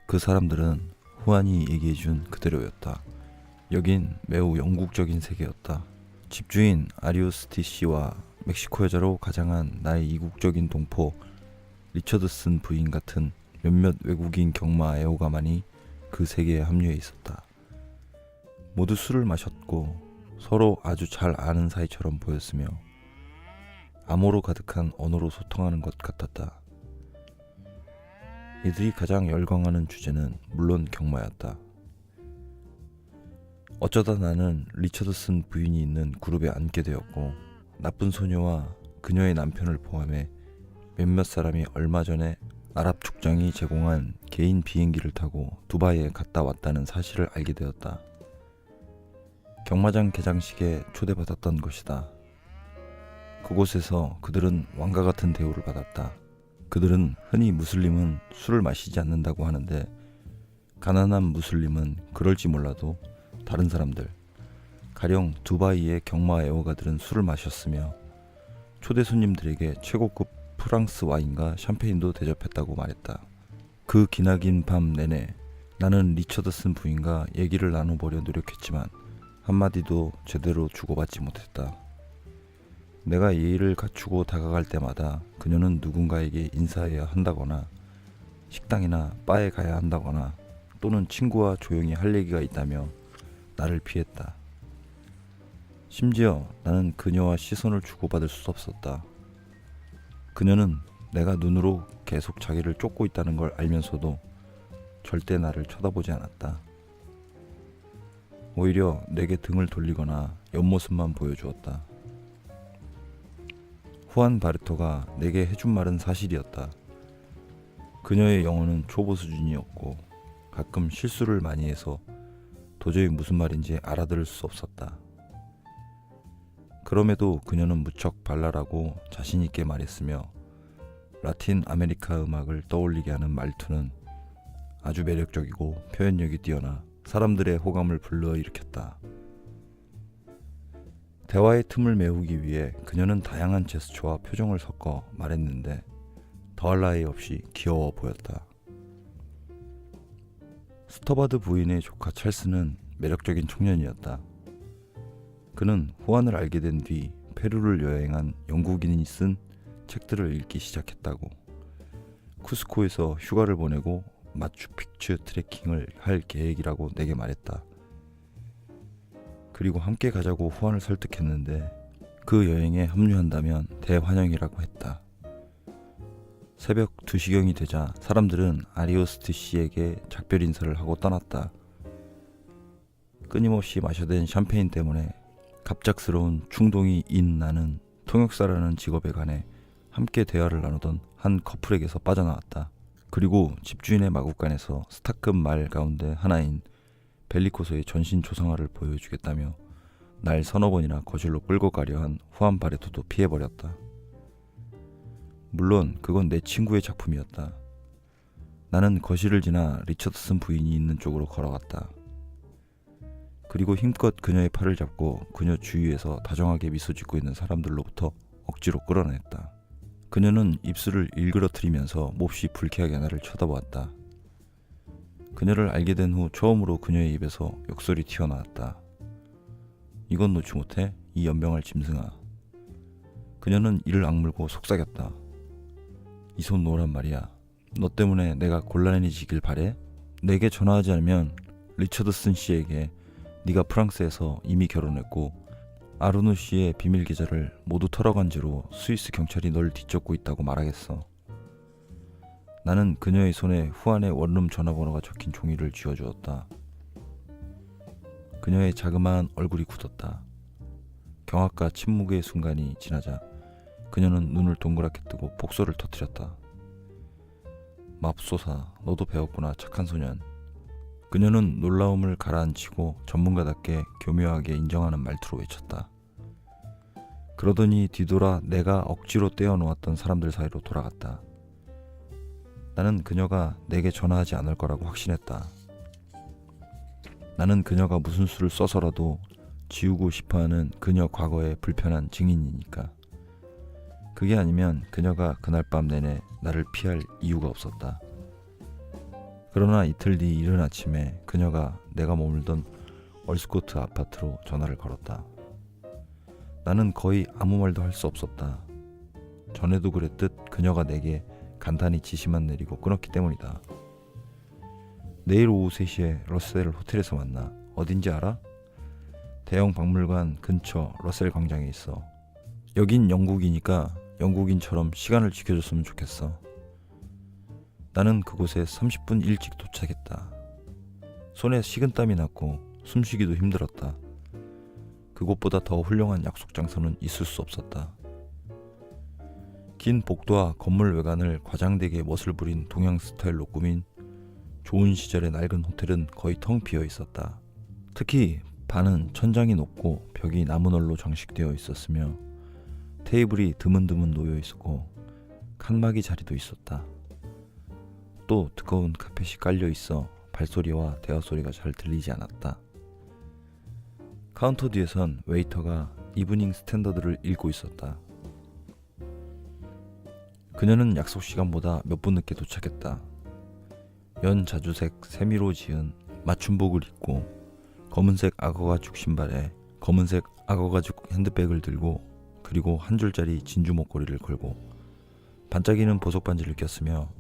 그 사람들은 후안이 얘기해준 그대로였다. 여긴 매우 영국적인 세계였다. 집주인 아리오스티시와 멕시코 여자로 가장한 나의 이국적인 동포 리처드슨 부인 같은 몇몇 외국인 경마 애호가만이 그 세계에 합류해 있었다. 모두 술을 마셨고 서로 아주 잘 아는 사이처럼 보였으며 암호로 가득한 언어로 소통하는 것 같았다. 이들이 가장 열광하는 주제는 물론 경마였다. 어쩌다 나는 리처드슨 부인이 있는 그룹에 앉게 되었고 나쁜 소녀와 그녀의 남편을 포함해 몇몇 사람이 얼마 전에 아랍 족장이 제공한 개인 비행기를 타고 두바이에 갔다 왔다는 사실을 알게 되었다. 경마장 개장식에 초대받았던 것이다. 그곳에서 그들은 왕과 같은 대우를 받았다. 그들은 흔히 무슬림은 술을 마시지 않는다고 하는데 가난한 무슬림은 그럴지 몰라도 다른 사람들, 가령 두바이의 경마 애호가들은 술을 마셨으며 초대 손님들에게 최고급 프랑스 와인과 샴페인도 대접했다고 말했다. 그 기나긴 밤 내내 나는 리처드슨 부인과 얘기를 나눠보려 노력했지만 한마디도 제대로 주고받지 못했다. 내가 예의를 갖추고 다가갈 때마다 그녀는 누군가에게 인사해야 한다거나 식당이나 바에 가야 한다거나 또는 친구와 조용히 할 얘기가 있다며 나를 피했다. 심지어 나는 그녀와 시선을 주고받을 수 없었다. 그녀는 내가 눈으로 계속 자기를 쫓고 있다는 걸 알면서도 절대 나를 쳐다보지 않았다. 오히려 내게 등을 돌리거나 옆모습만 보여주었다. 후안 바르토가 내게 해준 말은 사실이었다. 그녀의 영어는 초보 수준이었고 가끔 실수를 많이 해서 도저히 무슨 말인지 알아들을 수 없었다. 그럼에도 그녀는 무척 발랄하고 자신있게 말했으며 라틴 아메리카 음악을 떠올리게 하는 말투는 아주 매력적이고 표현력이 뛰어나 사람들의 호감을 불러일으켰다. 대화의 틈을 메우기 위해 그녀는 다양한 제스처와 표정을 섞어 말했는데 더할 나위 없이 귀여워 보였다. 스터바드 부인의 조카 찰스는 매력적인 청년이었다. 그는 후안을 알게 된 뒤 페루를 여행한 영국인이 쓴 책들을 읽기 시작했다고. 쿠스코에서 휴가를 보내고 마추픽추 트레킹을 할 계획이라고 내게 말했다. 그리고 함께 가자고 후안을 설득했는데 그 여행에 합류한다면 대환영이라고 했다. 새벽 2시경이 되자 사람들은 아리오스트 씨에게 작별 인사를 하고 떠났다. 끊임없이 마셔댄 샴페인 때문에 갑작스러운 충동이 인 나는 통역사라는 직업에 관해 함께 대화를 나누던 한 커플에게서 빠져나왔다. 그리고 집주인의 마구간에서 스타급 말 가운데 하나인 벨리코소의 전신 조성화를 보여주겠다며 날 서너 번이나 거실로 끌고 가려 한 후안 바레토도 피해버렸다. 물론 그건 내 친구의 작품이었다. 나는 거실을 지나 리처드슨 부인이 있는 쪽으로 걸어갔다. 그리고 힘껏 그녀의 팔을 잡고 그녀 주위에서 다정하게 미소 짓고 있는 사람들로부터 억지로 끌어냈다. 그녀는 입술을 일그러뜨리면서 몹시 불쾌하게 나를 쳐다보았다. 그녀를 알게 된 후 처음으로 그녀의 입에서 욕설이 튀어나왔다. 이건 놓지 못해? 이 연병할 짐승아. 그녀는 이를 악물고 속삭였다. 이 손 놓으란 말이야. 너 때문에 내가 곤란해지길 바래? 내게 전화하지 않으면 리처드슨 씨에게 네가 프랑스에서 이미 결혼했고 아르누 씨의 비밀 계좌를 모두 털어간 죄로 스위스 경찰이 널 뒤쫓고 있다고 말하겠어. 나는 그녀의 손에 후안의 원룸 전화번호가 적힌 종이를 쥐어주었다. 그녀의 자그마한 얼굴이 굳었다. 경악과 침묵의 순간이 지나자 그녀는 눈을 동그랗게 뜨고 폭소를 터뜨렸다. 맙소사, 너도 배웠구나, 착한 소년. 그녀는 놀라움을 가라앉히고 전문가답게 교묘하게 인정하는 말투로 외쳤다. 그러더니 뒤돌아 내가 억지로 떼어놓았던 사람들 사이로 돌아갔다. 나는 그녀가 내게 전화하지 않을 거라고 확신했다. 나는 그녀가 무슨 수를 써서라도 지우고 싶어하는 그녀 과거의 불편한 증인이니까. 그게 아니면 그녀가 그날 밤 내내 나를 피할 이유가 없었다. 그러나 이틀 뒤 이른 아침에 그녀가 내가 머물던 얼스코트 아파트로 전화를 걸었다. 나는 거의 아무 말도 할 수 없었다. 전에도 그랬듯 그녀가 내게 간단히 지시만 내리고 끊었기 때문이다. 내일 오후 3시에 러셀 호텔에서 만나. 어딘지 알아? 대형 박물관 근처 러셀 광장에 있어. 여긴 영국이니까 영국인처럼 시간을 지켜줬으면 좋겠어. 나는 그곳에 30분 일찍 도착했다. 손에 식은땀이 났고 숨쉬기도 힘들었다. 그곳보다 더 훌륭한 약속 장소는 있을 수 없었다. 긴 복도와 건물 외관을 과장되게 멋을 부린 동양 스타일로 꾸민 좋은 시절의 낡은 호텔은 거의 텅 비어 있었다. 특히 반은 천장이 높고 벽이 나무널로 장식되어 있었으며 테이블이 드문드문 놓여 있었고 칸막이 자리도 있었다. 또 두꺼운 카펫이 깔려 있어 발소리와 대화 소리가 잘 들리지 않았다. 카운터 뒤에선 웨이터가 이브닝 스탠더드를 읽고 있었다. 그녀는 약속 시간보다 몇 분 늦게 도착했다. 연자주색 세미로 지은 맞춤복을 입고 검은색 악어가죽 신발에 검은색 악어가죽 핸드백을 들고 그리고 한 줄짜리 진주 목걸이를 걸고 반짝이는 보석 반지를 꼈으며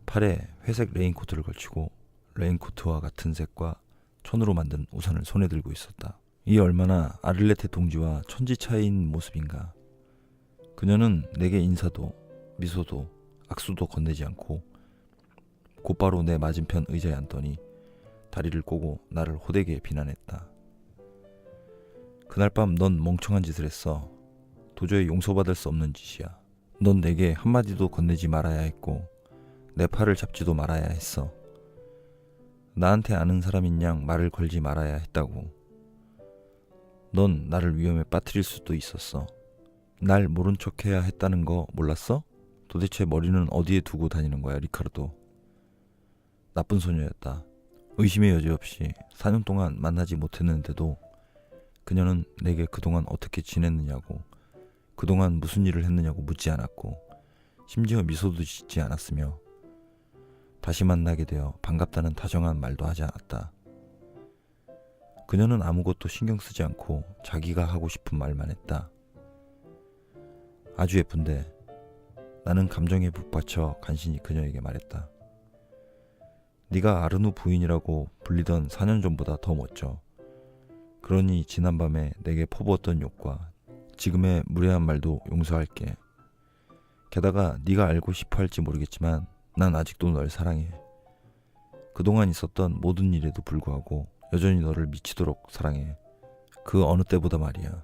팔에 회색 레인코트를 걸치고 레인코트와 같은 색과 천으로 만든 우산을 손에 들고 있었다. 이 얼마나 아를레테 동지와 천지 차이인 모습인가. 그녀는 내게 인사도 미소도 악수도 건네지 않고 곧바로 내 맞은편 의자에 앉더니 다리를 꼬고 나를 호되게 비난했다. 그날 밤 넌 멍청한 짓을 했어. 도저히 용서받을 수 없는 짓이야. 넌 내게 한마디도 건네지 말아야 했고 내 팔을 잡지도 말아야 했어. 나한테 아는 사람인 양 말을 걸지 말아야 했다고. 넌 나를 위험에 빠뜨릴 수도 있었어. 날 모른 척해야 했다는 거 몰랐어? 도대체 머리는 어디에 두고 다니는 거야, 리카르도. 나쁜 소녀였다. 의심의 여지 없이 4년 동안 만나지 못했는데도 그녀는 내게 그동안 어떻게 지냈느냐고, 그동안 무슨 일을 했느냐고 묻지 않았고 심지어 미소도 짓지 않았으며 다시 만나게 되어 반갑다는 다정한 말도 하지 않았다. 그녀는 아무것도 신경 쓰지 않고 자기가 하고 싶은 말만 했다. 아주 예쁜데 나는 감정에 북받쳐 간신히 그녀에게 말했다. 네가 아르누 부인이라고 불리던 4년 전보다 더 멋져. 그러니 지난밤에 내게 퍼부었던 욕과 지금의 무례한 말도 용서할게. 게다가 네가 알고 싶어 할지 모르겠지만 난 아직도 널 사랑해. 그동안 있었던 모든 일에도 불구하고 여전히 너를 미치도록 사랑해. 그 어느 때보다 말이야.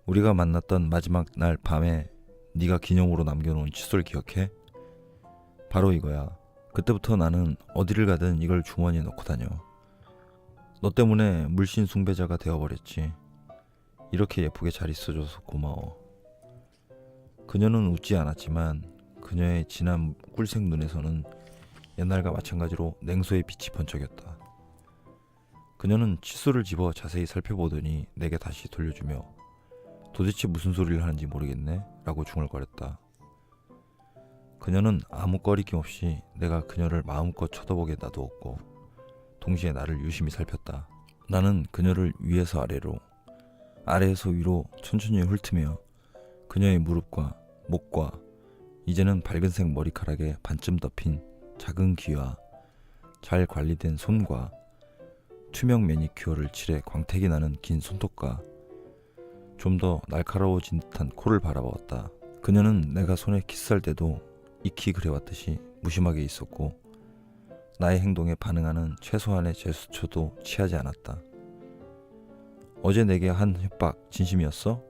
우리가 만났던 마지막 날 밤에 네가 기념으로 남겨놓은 칫솔 기억해? 바로 이거야. 그때부터 나는 어디를 가든 이걸 주머니에 넣고 다녀. 너 때문에 물씬 숭배자가 되어버렸지. 이렇게 예쁘게 잘 있어줘서 고마워. 그녀는 웃지 않았지만 그녀의 진한 꿀색 눈에서는 옛날과 마찬가지로 냉소의 빛이 번쩍였다. 그녀는 칫솔을 집어 자세히 살펴보더니 내게 다시 돌려주며 도대체 무슨 소리를 하는지 모르겠네? 라고 중얼거렸다. 그녀는 아무 꺼리낌 없이 내가 그녀를 마음껏 쳐다보게 놔두었고 동시에 나를 유심히 살폈다. 나는 그녀를 위에서 아래로, 아래에서 위로 천천히 훑으며 그녀의 무릎과 목과 이제는 밝은색 머리카락에 반쯤 덮인 작은 귀와 잘 관리된 손과 투명 매니큐어를 칠해 광택이 나는 긴 손톱과 좀 더 날카로워진 듯한 코를 바라보았다. 그녀는 내가 손에 키스할 때도 익히 그래왔듯이 무심하게 있었고 나의 행동에 반응하는 최소한의 제스처도 취하지 않았다. 어제 내게 한 협박 진심이었어?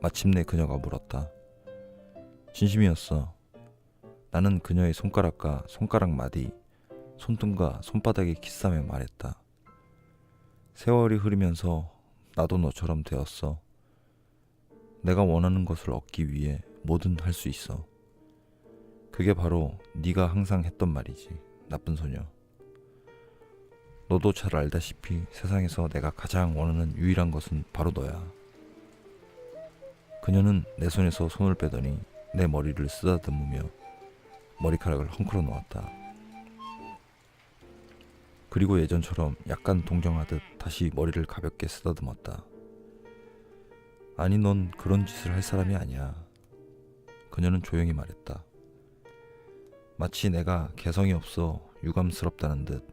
마침내 그녀가 물었다. 진심이었어. 나는 그녀의 손가락과 손가락 마디, 손등과 손바닥에 키스하며 말했다. 세월이 흐르면서 나도 너처럼 되었어. 내가 원하는 것을 얻기 위해 뭐든 할 수 있어. 그게 바로 네가 항상 했던 말이지, 나쁜 소녀. 너도 잘 알다시피 세상에서 내가 가장 원하는 유일한 것은 바로 너야. 그녀는 내 손에서 손을 빼더니 내 머리를 쓰다듬으며 머리카락을 헝클어 놓았다. 그리고 예전처럼 약간 동정하듯 다시 머리를 가볍게 쓰다듬었다. 아니, 넌 그런 짓을 할 사람이 아니야. 그녀는 조용히 말했다. 마치 내가 개성이 없어 유감스럽다는 듯.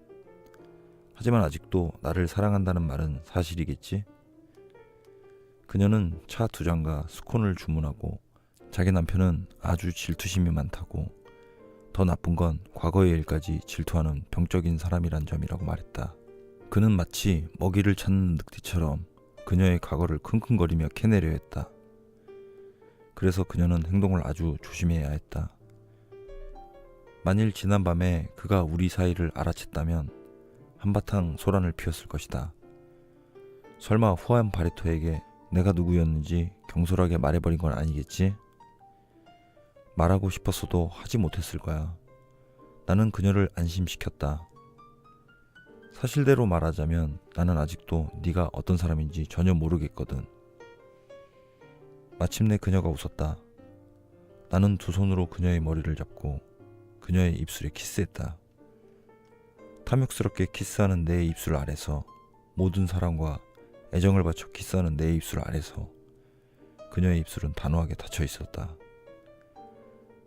하지만 아직도 나를 사랑한다는 말은 사실이겠지? 그녀는 차 2잔과 스콘을 주문하고 자기 남편은 아주 질투심이 많다고, 더 나쁜 건 과거의 일까지 질투하는 병적인 사람이란 점이라고 말했다. 그는 마치 먹이를 찾는 늑대처럼 그녀의 과거를 킁킁거리며 캐내려 했다. 그래서 그녀는 행동을 아주 조심해야 했다. 만일 지난밤에 그가 우리 사이를 알아챘다면 한바탕 소란을 피웠을 것이다. 설마 후안 바리토에게 내가 누구였는지 경솔하게 말해버린 건 아니겠지? 말하고 싶었어도 하지 못했을 거야. 나는 그녀를 안심시켰다. 사실대로 말하자면 나는 아직도 네가 어떤 사람인지 전혀 모르겠거든. 마침내 그녀가 웃었다. 나는 2손으로 그녀의 머리를 잡고 그녀의 입술에 키스했다. 탐욕스럽게 키스하는 내 입술 아래서, 모든 사랑과 애정을 바쳐 키스하는 내 입술 아래서 그녀의 입술은 단호하게 닫혀 있었다.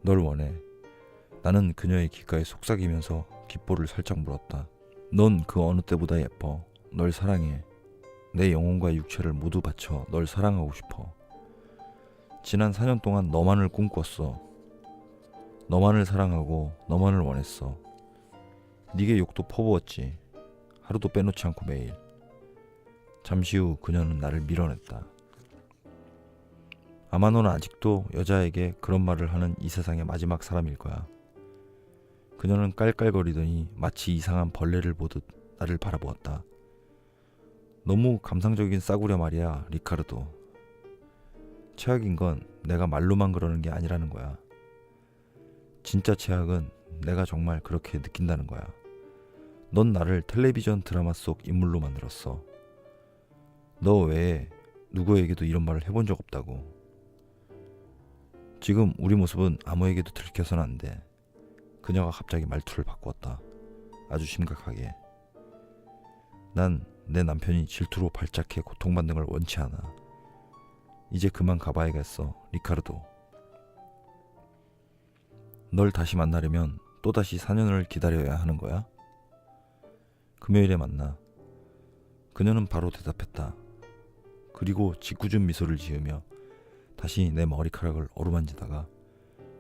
널 원해. 나는 그녀의 귓가에 속삭이면서 귓볼을 살짝 물었다. 넌 그 어느 때보다 예뻐. 널 사랑해. 내 영혼과 육체를 모두 바쳐 널 사랑하고 싶어. 지난 4년 동안 너만을 꿈꿨어. 너만을 사랑하고 너만을 원했어. 네게 욕도 퍼부었지. 하루도 빼놓지 않고 매일. 잠시 후 그녀는 나를 밀어냈다. 아마 너는 아직도 여자에게 그런 말을 하는 이 세상의 마지막 사람일 거야. 그녀는 깔깔거리더니 마치 이상한 벌레를 보듯 나를 바라보았다. 너무 감상적인 싸구려 말이야, 리카르도. 최악인 건 내가 말로만 그러는 게 아니라는 거야. 진짜 최악은 내가 정말 그렇게 느낀다는 거야. 넌 나를 텔레비전 드라마 속 인물로 만들었어. 너 외에 누구에게도 이런 말을 해본 적 없다고. 지금 우리 모습은 아무에게도 들켜서는 안 돼. 그녀가 갑자기 말투를 바꾸었다. 아주 심각하게. 난 내 남편이 질투로 발작해 고통받는 걸 원치 않아. 이제 그만 가봐야겠어, 리카르도. 널 다시 만나려면 또다시 4년을 기다려야 하는 거야? 금요일에 만나. 그녀는 바로 대답했다. 그리고 짓궂은 미소를 지으며 다시 내 머리카락을 어루만지다가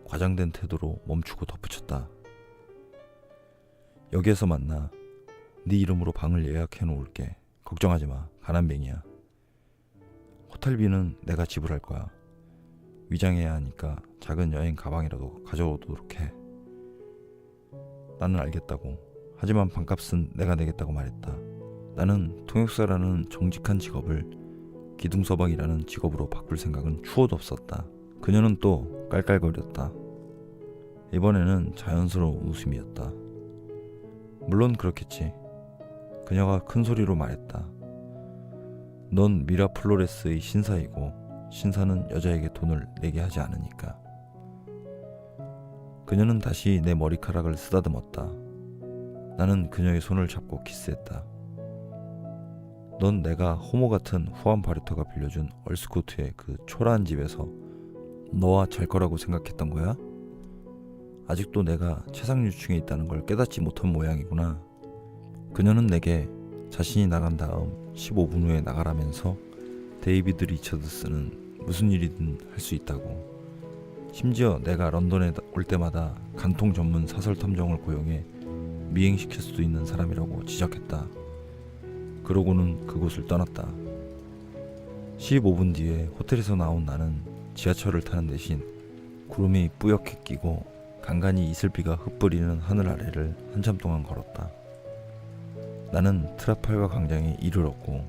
과장된 태도로 멈추고 덧붙였다. 여기에서 만나. 네 이름으로 방을 예약해 놓을게. 걱정하지 마. 가난뱅이야. 호텔비는 내가 지불할 거야. 위장해야 하니까 작은 여행 가방이라도 가져오도록 해. 나는 알겠다고. 하지만 방값은 내가 내겠다고 말했다. 나는 통역사라는 정직한 직업을 기둥서방이라는 직업으로 바꿀 생각은 추호도 없었다. 그녀는 또 깔깔거렸다. 이번에는 자연스러운 웃음이었다. 물론 그렇겠지. 그녀가 큰 소리로 말했다. 넌 미라플로레스의 신사이고 신사는 여자에게 돈을 내게 하지 않으니까. 그녀는 다시 내 머리카락을 쓰다듬었다. 나는 그녀의 손을 잡고 키스했다. 넌 내가 호모 같은 후안 바리토가 빌려준 얼스코트의 그 초라한 집에서 너와 잘 거라고 생각했던 거야? 아직도 내가 최상류층에 있다는 걸 깨닫지 못한 모양이구나. 그녀는 내게 자신이 나간 다음 15분 후에 나가라면서 데이비드 리처드스는 무슨 일이든 할 수 있다고. 심지어 내가 런던에 올 때마다 간통 전문 사설 탐정을 고용해 미행시킬 수도 있는 사람이라고 지적했다. 그러고는 그곳을 떠났다. 15분 뒤에 호텔에서 나온 나는 지하철을 타는 대신 구름이 뿌옇게 끼고 간간히 이슬비가 흩뿌리는 하늘 아래를 한참 동안 걸었다. 나는 트라팔가 광장에 이르렀고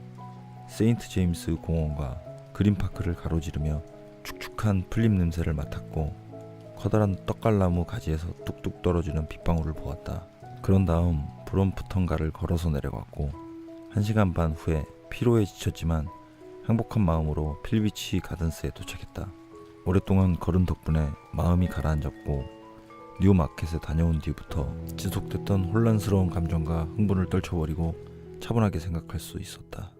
세인트 제임스 공원과 그린파크를 가로지르며 축축한 풀잎 냄새를 맡았고 커다란 떡갈나무 가지에서 뚝뚝 떨어지는 빗방울을 보았다. 그런 다음 브롬프턴가를 걸어서 내려갔고 1시간 반 후에 피로에 지쳤지만 행복한 마음으로 필비치 가든스에 도착했다. 오랫동안 걸은 덕분에 마음이 가라앉았고 뉴마켓에 다녀온 뒤부터 지속됐던 혼란스러운 감정과 흥분을 떨쳐버리고 차분하게 생각할 수 있었다.